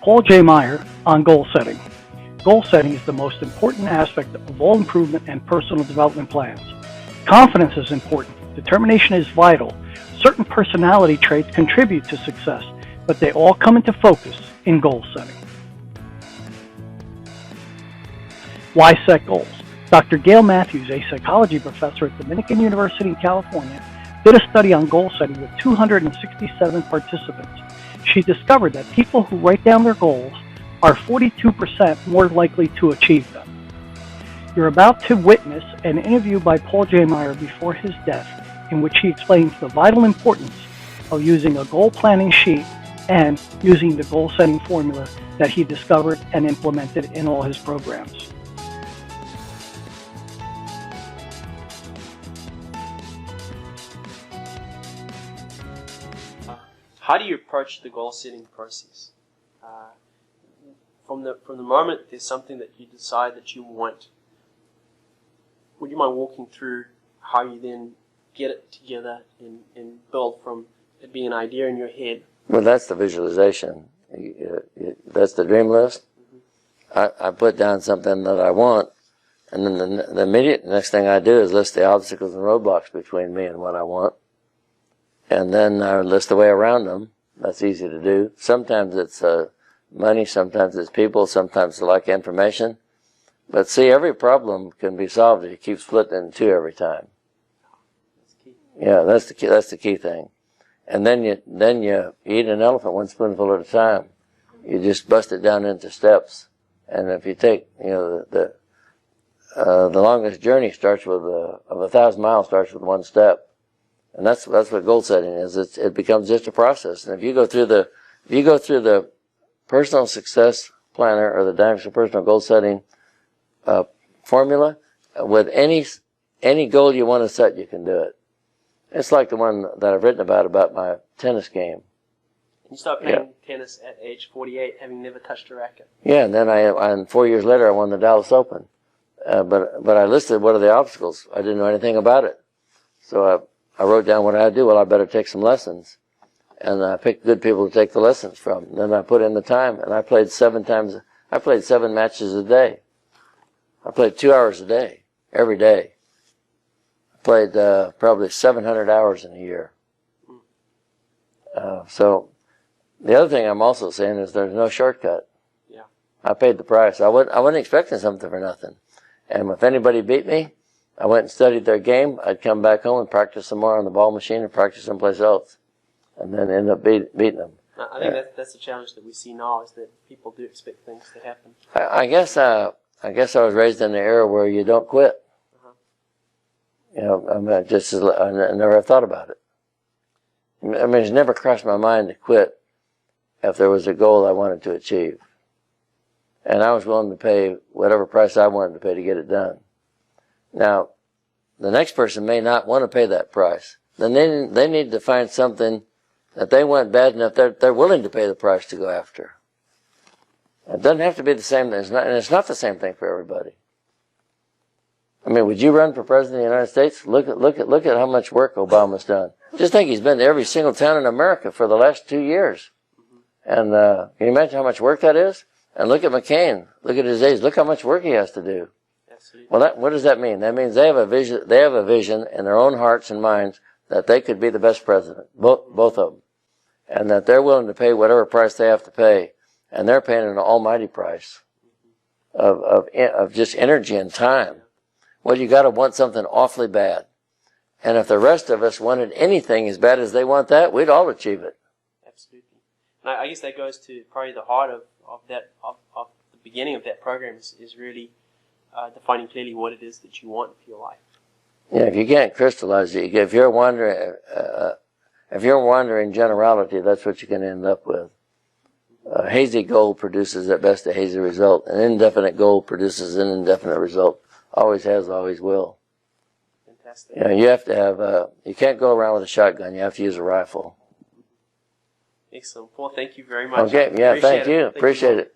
Paul J. Meyer on goal setting. Goal setting is the most important aspect of all improvement and personal development plans. Confidence is important. Determination is vital. Certain personality traits contribute to success, but they all come into focus in goal setting. Why set goals? Dr. Gail Matthews, a psychology professor at Dominican University in California, did a study on goal setting with 267 participants. She discovered that people who write down their goals are 42% more likely to achieve them. You're about to witness an interview by Paul J. Meyer before his death, in which he explains the vital importance of using a goal planning sheet and using the goal setting formula that he discovered and implemented in all his programs. How do you approach the goal setting process? From the moment there's something that you decide that you want, would you mind walking through how you then get it together and build from it being an idea in your head? Well, that's the visualization. That's the dream list. I put down something that I want, and then the immediate next thing I do is list the obstacles and roadblocks between me and what I want. And then I list the way around them. That's easy to do. Sometimes it's money, sometimes it's people, sometimes it's like information. But see, every problem can be solved if you keep splitting it in two every time. That's key. Yeah, that's the key thing. And then you eat an elephant one spoonful at a time. You just bust it down into steps. And if you take, the longest journey starts with of 1,000 miles starts with one step. And that's what goal setting is. It becomes just a process. And if you go through the personal success planner or the Dynamics of Personal Goal Setting formula, with any goal you want to set, you can do it. It's like the one that I've written about my tennis game. You start playing tennis at age 48, having never touched a racket. Yeah, and then and 4 years later, I won the Dallas Open. But I listed what are the obstacles. I didn't know anything about it. So I wrote down what I had to do. Well, I better take some lessons. And I picked good people to take the lessons from. Then I put in the time, and I played 7 matches a day. I played 2 hours a day, every day. I played probably 700 hours in a year. So the other thing I'm also saying is there's no shortcut. Yeah. I paid the price. I wasn't expecting something for nothing. And if anybody beat me, I went and studied their game. I'd come back home and practice some more on the ball machine and practice someplace else. And then end up beating them. I think that's the challenge that we see now, is that people do expect things to happen. I guess I was raised in an era where you don't quit. I never have thought about it. I mean, it's never crossed my mind to quit if there was a goal I wanted to achieve. And I was willing to pay whatever price I wanted to pay to get it done. Now, the next person may not want to pay that price. Then they need to find something that they want bad enough they're willing to pay the price to go after. It doesn't have to be the same. And it's not the same thing for everybody. I mean, would you run for president of the United States? Look at how much work Obama's done. Just think he's been to every single town in America for the last 2 years. And can you imagine how much work that is? And look at McCain. Look at his age. Look how much work he has to do. Absolutely. Well, what does that mean? That means they have a vision. They have a vision in their own hearts and minds that they could be the best president, both of them, and that they're willing to pay whatever price they have to pay, and they're paying an almighty price of just energy and time. Well, you got to want something awfully bad, and if the rest of us wanted anything as bad as they want that, we'd all achieve it. Absolutely. And I guess that goes to probably the heart of the beginning of that program is really defining clearly what it is that you want for your life. Yeah, if you can't crystallize it, if you're wandering generality, that's what you can end up with. A hazy goal produces at best a hazy result. An indefinite goal produces an indefinite result. Always has, always will. Fantastic. You have to have you can't go around with a shotgun. You have to use a rifle. Excellent. Paul, thank you very much. Okay, yeah, thank you. Appreciate it.